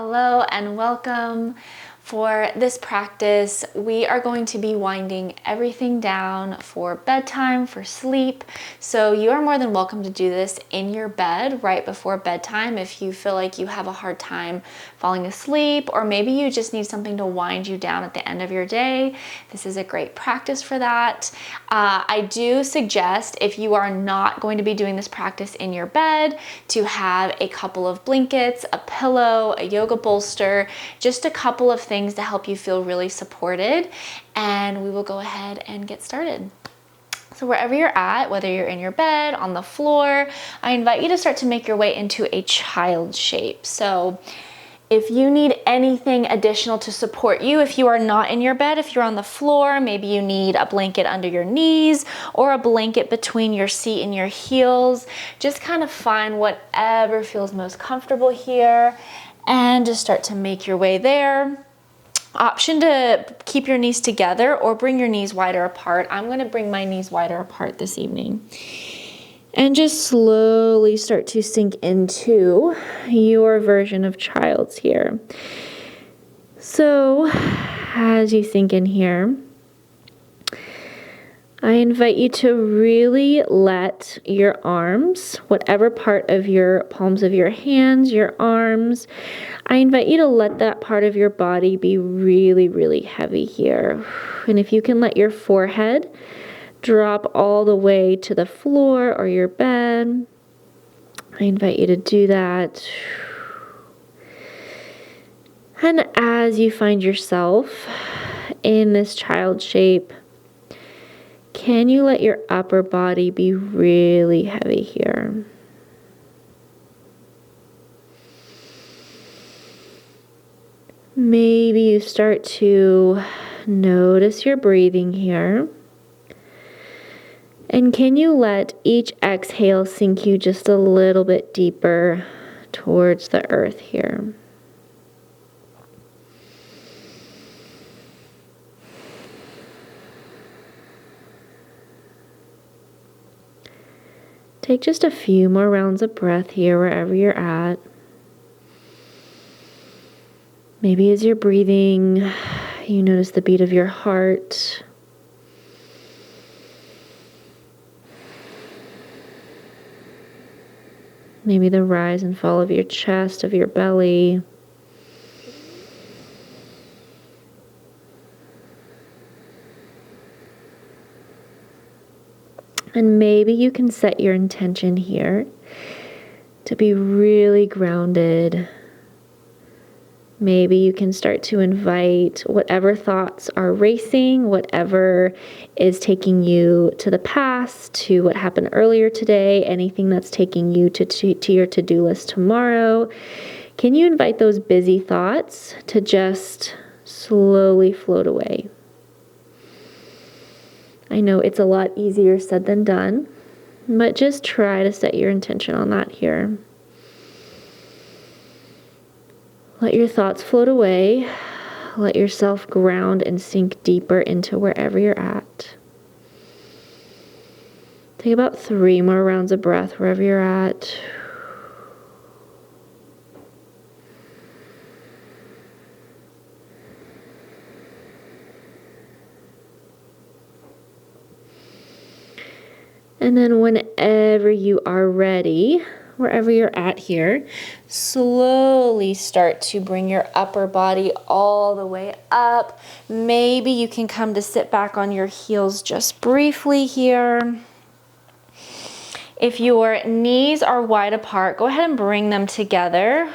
Hello and welcome. For this practice, we are going to be winding everything down for bedtime, for sleep. So you are more than welcome to do this in your bed right before bedtime if you feel like you have a hard time falling asleep, or maybe you just need something to wind you down at the end of your day. This is a great practice for that. I do suggest, if you are not going to be doing this practice in your bed, to have a couple of blankets, a pillow, a yoga bolster, just a couple of things to help you feel really supported, and we will go ahead and get started. So wherever you're at, whether you're in your bed, on the floor, I invite you to start to make your way into a child shape. So if you need anything additional to support you, if you are not in your bed, if you're on the floor, maybe you need a blanket under your knees or a blanket between your seat and your heels. Just kind of find whatever feels most comfortable here and just start to make your way there. Option to keep your knees together or bring your knees wider apart. I'm going to bring my knees wider apart this evening. And just slowly start to sink into your version of child's here. So as you sink in here, I invite you to really let your arms, whatever part of your palms of your hands, your arms, I invite you to let that part of your body be really, really heavy here. And if you can let your forehead drop all the way to the floor or your bed, I invite you to do that. And as you find yourself in this child shape, can you let your upper body be really heavy here? Maybe you start to notice your breathing here. And can you let each exhale sink you just a little bit deeper towards the earth here? Take just a few more rounds of breath here wherever you're at. Maybe as you're breathing, you notice the beat of your heart. Maybe the rise and fall of your chest, of your belly. And maybe you can set your intention here to be really grounded. Maybe you can start to invite whatever thoughts are racing, whatever is taking you to the past, to what happened earlier today, anything that's taking you to your to-do list tomorrow. Can you invite those busy thoughts to just slowly float away? I know it's a lot easier said than done, but just try to set your intention on that here. Let your thoughts float away. Let yourself ground and sink deeper into wherever you're at. Take about 3 more rounds of breath wherever you're at. And then whenever you are ready, wherever you're at here, slowly start to bring your upper body all the way up. Maybe you can come to sit back on your heels just briefly here. If your knees are wide apart, go ahead and bring them together.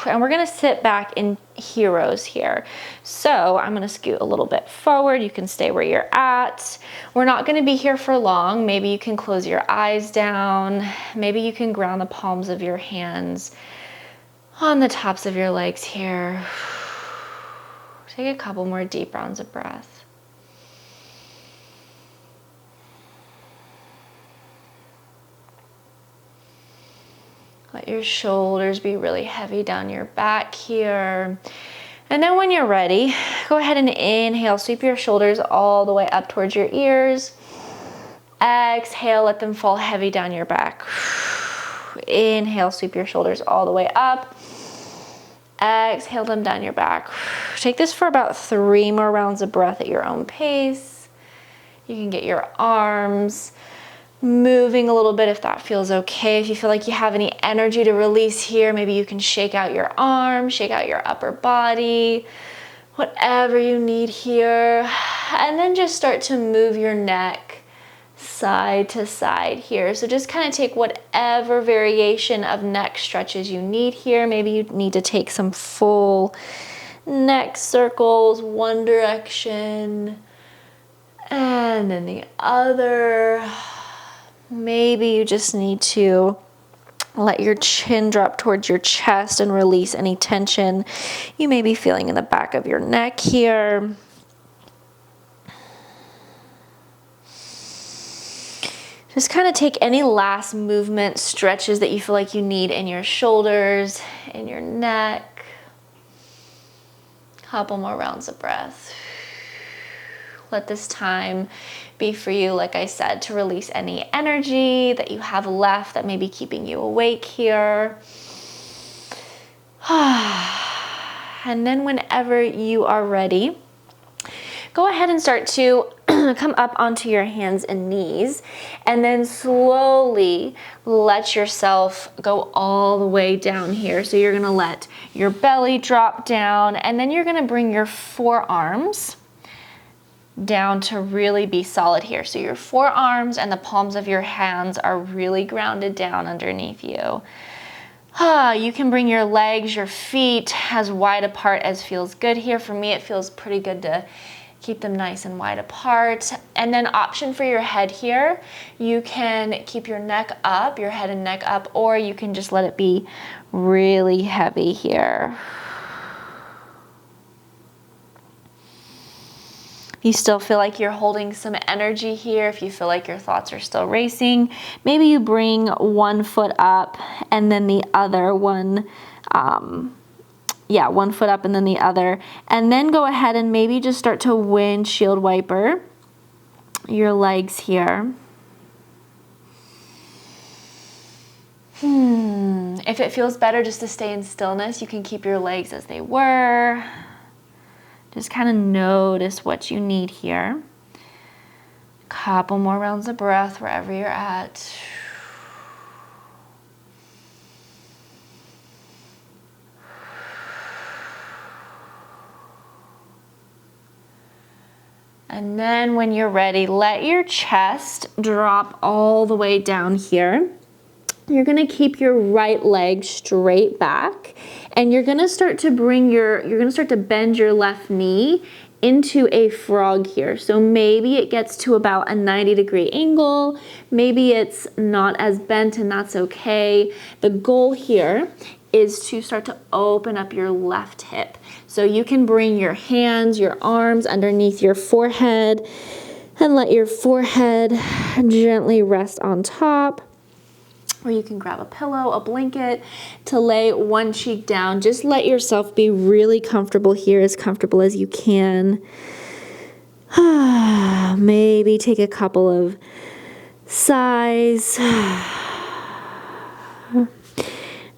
And we're going to sit back in heroes here. So I'm going to scoot a little bit forward. You can stay where you're at. We're not going to be here for long. Maybe you can close your eyes down. Maybe you can ground the palms of your hands on the tops of your legs here. Take a couple more deep rounds of breath. Let your shoulders be really heavy down your back here. And then when you're ready, go ahead and inhale. Sweep your shoulders all the way up towards your ears. Exhale, let them fall heavy down your back. Inhale, sweep your shoulders all the way up. exhale them down your back. Take this for about 3 more rounds of breath at your own pace. You can get your arms moving a little bit if that feels okay. If you feel like you have any energy to release here, maybe you can shake out your arms, shake out your upper body, whatever you need here. And then just start to move your neck side to side here. So just kind of take whatever variation of neck stretches you need here. Maybe you need to take some full neck circles, one direction, and then the other. Maybe you just need to let your chin drop towards your chest and release any tension you may be feeling in the back of your neck here. Just kind of take any last movement stretches that you feel like you need in your shoulders, in your neck. Couple more rounds of breath. Let this time be for you, like I said, to release any energy that you have left that may be keeping you awake here. And then whenever you are ready, go ahead and start to come up onto your hands and knees, and then slowly let yourself go all the way down here. So you're gonna let your belly drop down, and then you're gonna bring your forearms down to really be solid here. So your forearms and the palms of your hands are really grounded down underneath you. You can bring your legs, your feet as wide apart as feels good here. For me, it feels pretty good to keep them nice and wide apart. And then option for your head here, you can keep your neck up, your head and neck up, or you can just let it be really heavy here. If you still feel like you're holding some energy here, if you feel like your thoughts are still racing, maybe you bring one foot up and then the other one, one foot up and then the other, and then go ahead and maybe just start to windshield wiper your legs here. If it feels better just to stay in stillness, you can keep your legs as they were. Just kind of notice what you need here. Couple more rounds of breath wherever you're at. And then when you're ready, let your chest drop all the way down here. You're gonna keep your right leg straight back, and you're gonna start to bend your left knee into a frog here. So maybe it gets to about a 90-degree angle. Maybe it's not as bent, and that's okay. The goal here is to start to open up your left hip. So you can bring your hands, your arms underneath your forehead and let your forehead gently rest on top. Or you can grab a pillow, a blanket to lay one cheek down. Just let yourself be really comfortable here, as comfortable as you can. Maybe take a couple of sighs.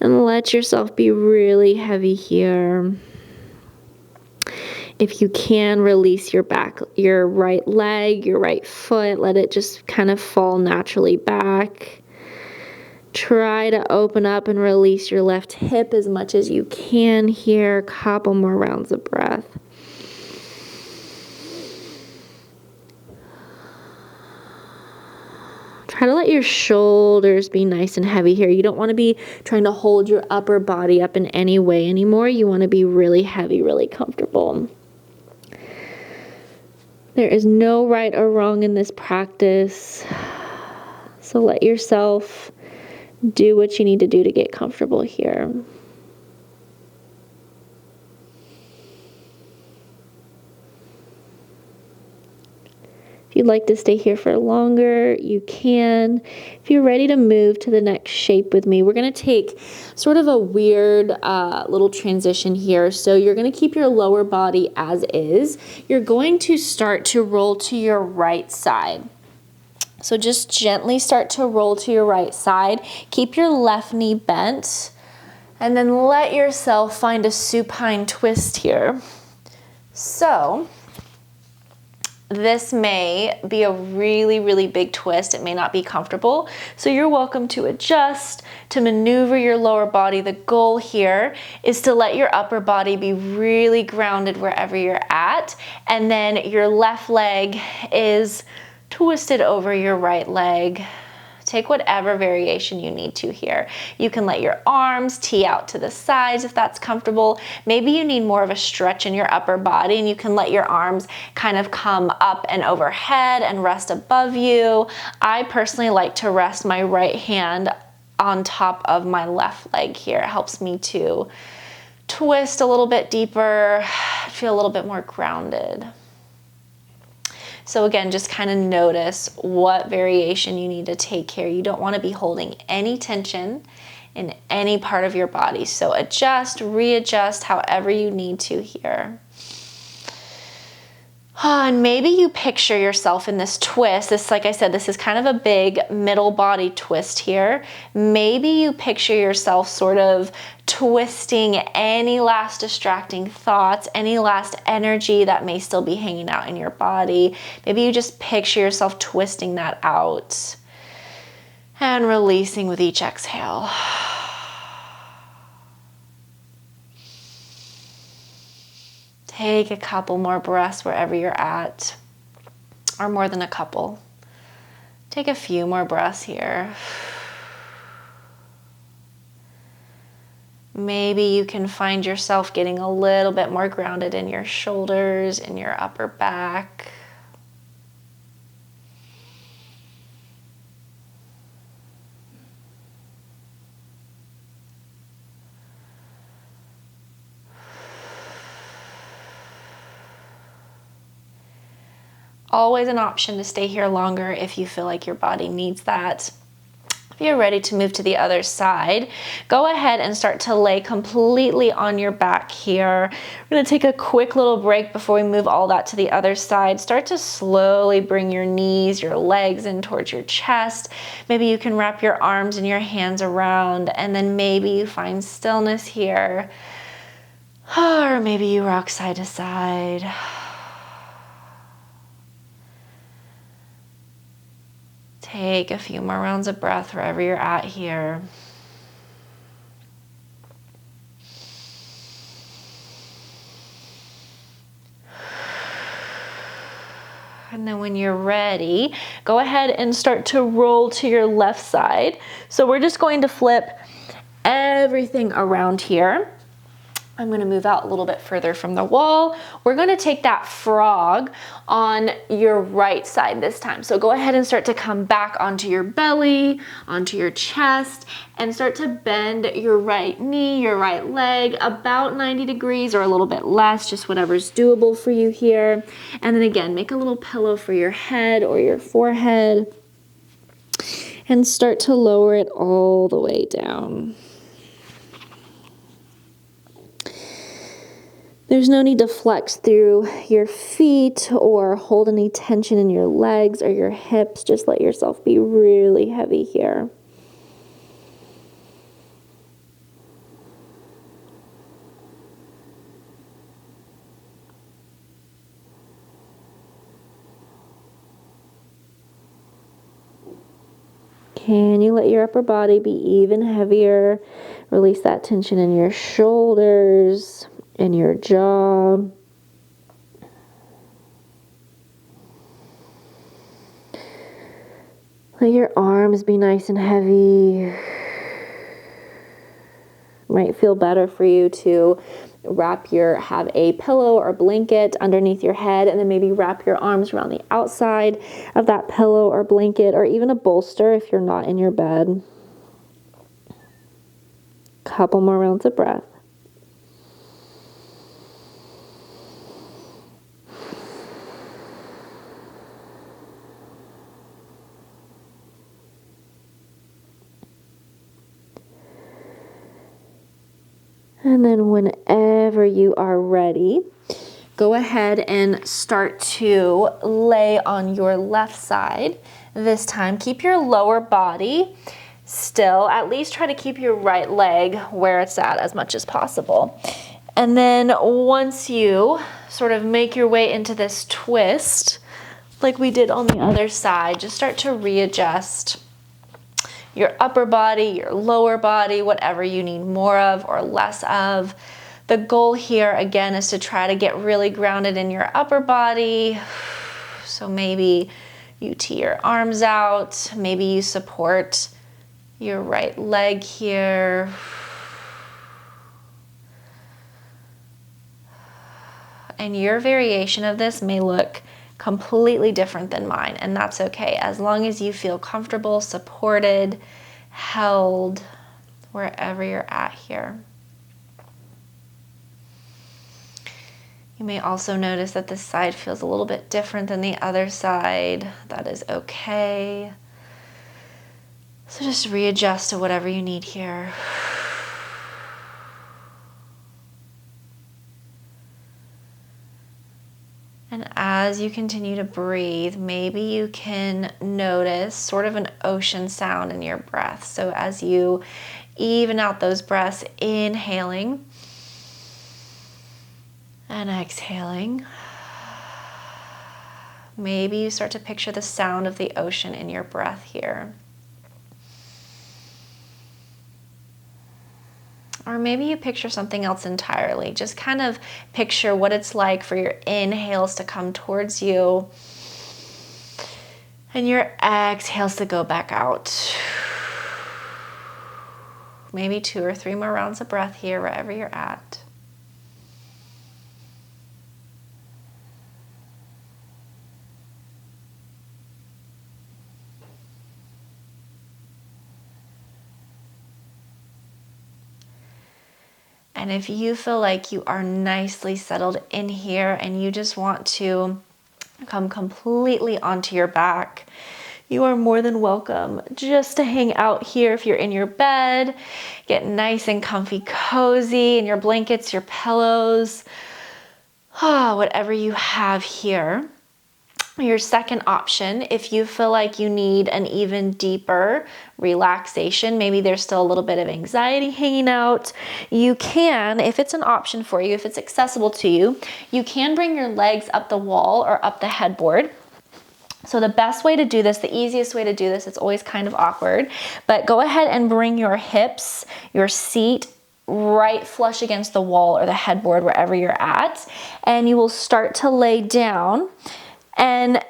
And let yourself be really heavy here. If you can, release your right leg, your right foot. Let it just kind of fall naturally back. Try to open up and release your left hip as much as you can here. Couple more rounds of breath. Try to let your shoulders be nice and heavy here. You don't want to be trying to hold your upper body up in any way anymore. You want to be really heavy, really comfortable. There is no right or wrong in this practice. So let yourself do what you need to do to get comfortable here. If you'd like to stay here for longer, you can. If you're ready to move to the next shape with me, we're going to take sort of a weird little transition here. So you're going to keep your lower body as is. You're going to start to roll to your right side. So just gently start to roll to your right side. Keep your left knee bent And then let yourself find a supine twist here. So this may be a really, really big twist. It may not be comfortable. So you're welcome to adjust, to maneuver your lower body. The goal here is to let your upper body be really grounded wherever you're at. And then your left leg is twisted over your right leg. Take whatever variation you need to here. You can let your arms tee out to the sides if that's comfortable. Maybe you need more of a stretch in your upper body and you can let your arms kind of come up and overhead and rest above you. I personally like to rest my right hand on top of my left leg here. It helps me to twist a little bit deeper, feel a little bit more grounded. So again, just kind of notice what variation you need to take here. You don't want to be holding any tension in any part of your body. So adjust, readjust however you need to here. And maybe you picture yourself in this twist. This, like I said, this is kind of a big middle body twist here. Maybe you picture yourself sort of twisting any last distracting thoughts, any last energy that may still be hanging out in your body. Maybe you just picture yourself twisting that out and releasing with each exhale. Take a couple more breaths wherever you're at, or more than a couple. Take a few more breaths here. Maybe you can find yourself getting a little bit more grounded in your shoulders, in your upper back. Always an option to stay here longer if you feel like your body needs that. If you're ready to move to the other side, go ahead and start to lay completely on your back here. We're going to take a quick little break before we move all that to the other side. Start to slowly bring your knees, your legs in towards your chest. Maybe you can wrap your arms and your hands around, and then maybe you find stillness here. Or maybe you rock side to side. Take a few more rounds of breath wherever you're at here. And then when you're ready, go ahead and start to roll to your left side. So we're just going to flip everything around here. I'm going to move out a little bit further from the wall. We're going to take that frog on your right side this time. So go ahead and start to come back onto your belly, onto your chest, and start to bend your right knee, your right leg about 90 degrees or a little bit less, just whatever's doable for you here. And then again, make a little pillow for your head or your forehead and start to lower it all the way down. There's no need to flex through your feet or hold any tension in your legs or your hips. Just let yourself be really heavy here. Can you let your upper body be even heavier? Release that tension in your shoulders, in your jaw. Let your arms be nice and heavy. Might feel better for you to have a pillow or blanket underneath your head, and then maybe wrap your arms around the outside of that pillow or blanket, or even a bolster if you're not in your bed. Couple more rounds of breath. And then whenever you are ready, go ahead and start to lay on your left side. This time, keep your lower body still. At least try to keep your right leg where it's at as much as possible. And then once you sort of make your way into this twist, like we did on the other side, just start to readjust your upper body, your lower body, whatever you need more of or less of. The goal here, again, is to try to get really grounded in your upper body. So maybe you tee your arms out, maybe you support your right leg here. And your variation of this may look completely different than mine, and that's okay, as long as you feel comfortable, supported, held, wherever you're at here. You may also notice that this side feels a little bit different than the other side. That is okay. So just readjust to whatever you need here. And as you continue to breathe, maybe you can notice sort of an ocean sound in your breath. So as you even out those breaths, inhaling and exhaling, maybe you start to picture the sound of the ocean in your breath here. Or maybe you picture something else entirely. Just kind of picture what it's like for your inhales to come towards you and your exhales to go back out. Maybe 2 or 3 more rounds of breath here, wherever you're at. And if you feel like you are nicely settled in here and you just want to come completely onto your back, you are more than welcome just to hang out here if you're in your bed. Get nice and comfy, cozy in your blankets, your pillows, whatever you have here. Your second option, if you feel like you need an even deeper relaxation, maybe there's still a little bit of anxiety hanging out, you can, if it's an option for you, if it's accessible to you, you can bring your legs up the wall or up the headboard. So the best way to do this, the easiest way to do this, it's always kind of awkward, but go ahead and bring your hips, your seat, right flush against the wall or the headboard, wherever you're at, and you will start to lay down. And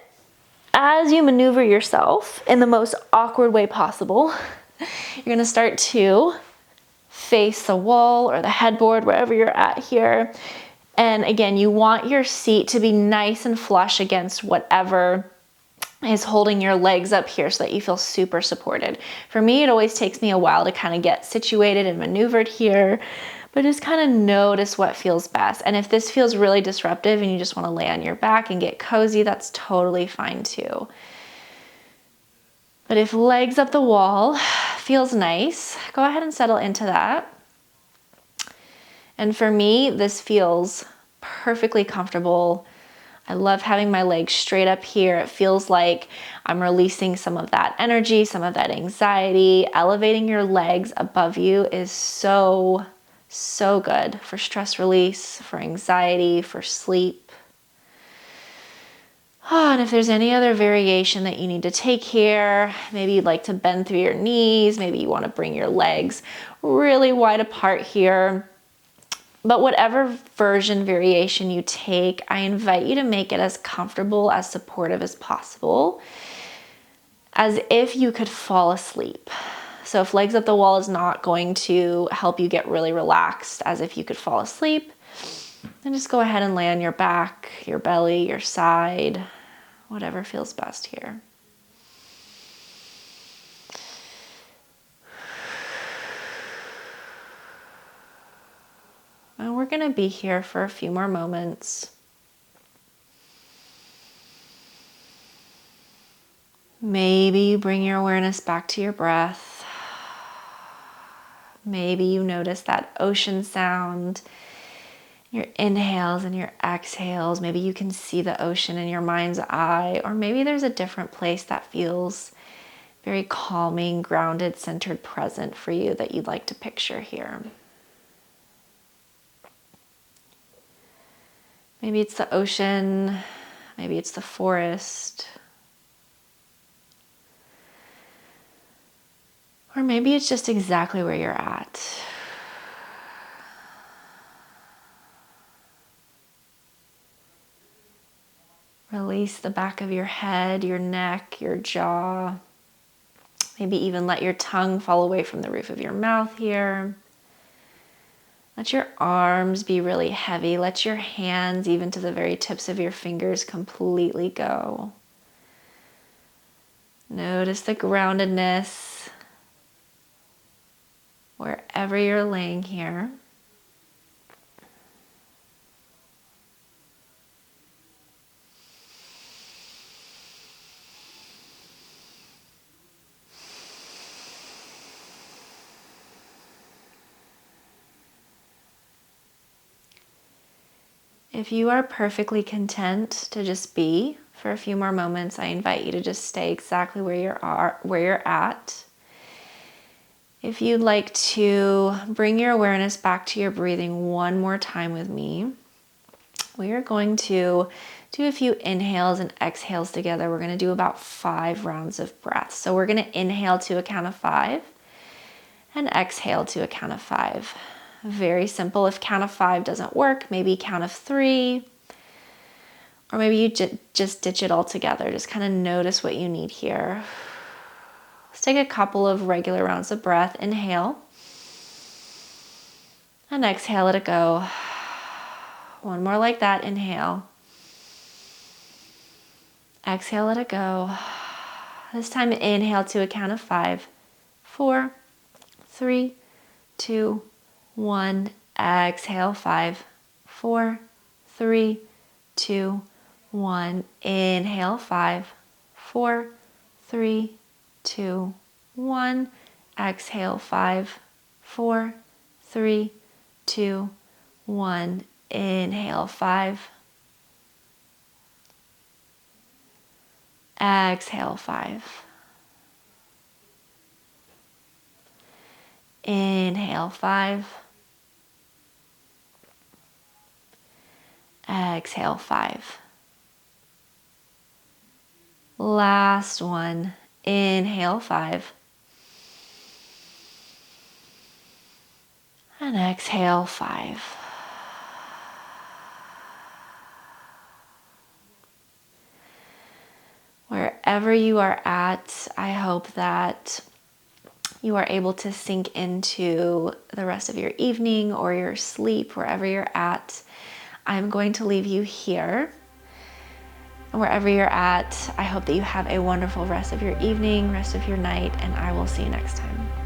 as you maneuver yourself in the most awkward way possible, you're gonna start to face the wall or the headboard, wherever you're at here. And again, you want your seat to be nice and flush against whatever is holding your legs up here so that you feel super supported. For me, it always takes me a while to kind of get situated and maneuvered here, but just kind of notice what feels best. And if this feels really disruptive and you just want to lay on your back and get cozy, that's totally fine too. But if legs up the wall feels nice, go ahead and settle into that. And for me, this feels perfectly comfortable. I love having my legs straight up here. It feels like I'm releasing some of that energy, some of that anxiety. Elevating your legs above you is so good for stress release, for anxiety, for sleep. And if there's any other variation that you need to take here, maybe you'd like to bend through your knees, maybe you want to bring your legs really wide apart here. But whatever variation you take, I invite you to make it as comfortable, as supportive as possible, as if you could fall asleep. So if legs up the wall is not going to help you get really relaxed, as if you could fall asleep, then just go ahead and lay on your back, your belly, your side, whatever feels best here. And we're going to be here for a few more moments. Maybe you bring your awareness back to your breath. Maybe you notice that ocean sound, your inhales and your exhales. Maybe you can see the ocean in your mind's eye, or maybe there's a different place that feels very calming, grounded, centered present for you that you'd like to picture here. Maybe it's the ocean, maybe it's the forest, or maybe it's just exactly where you're at. Release the back of your head, your neck, your jaw. Maybe even let your tongue fall away from the roof of your mouth here. Let your arms be really heavy. Let your hands, even to the very tips of your fingers, completely go. Notice the groundedness wherever you're laying here. If you are perfectly content to just be for a few more moments, I invite you to just stay exactly where you're at. If you'd like to bring your awareness back to your breathing one more time with me, we are going to do a few inhales and exhales together. We're going to do about 5 rounds of breath. So we're going to inhale to a count of 5 and exhale to a count of 5. Very simple. If count of 5 doesn't work, maybe count of 3, or maybe you just ditch it all together. Just kind of notice what you need here. Let's take a couple of regular rounds of breath. Inhale and exhale, let it go. One more like that. Inhale. Exhale, let it go. This time inhale to a count of 5, 4, 3, 2, 1. Exhale, 5, 4, 3, 2, 1. Inhale, 5, 4, 3, 2, 1. Exhale, 5, 4, 3, 2, 1. Inhale, 5. Exhale, 5. Inhale, 5. Exhale, 5. Last one. Inhale, 5. And exhale, 5. Wherever you are at, I hope that you are able to sink into the rest of your evening or your sleep, wherever you're at. I'm going to leave you here. Wherever you're at, I hope that you have a wonderful rest of your evening, rest of your night, and I will see you next time.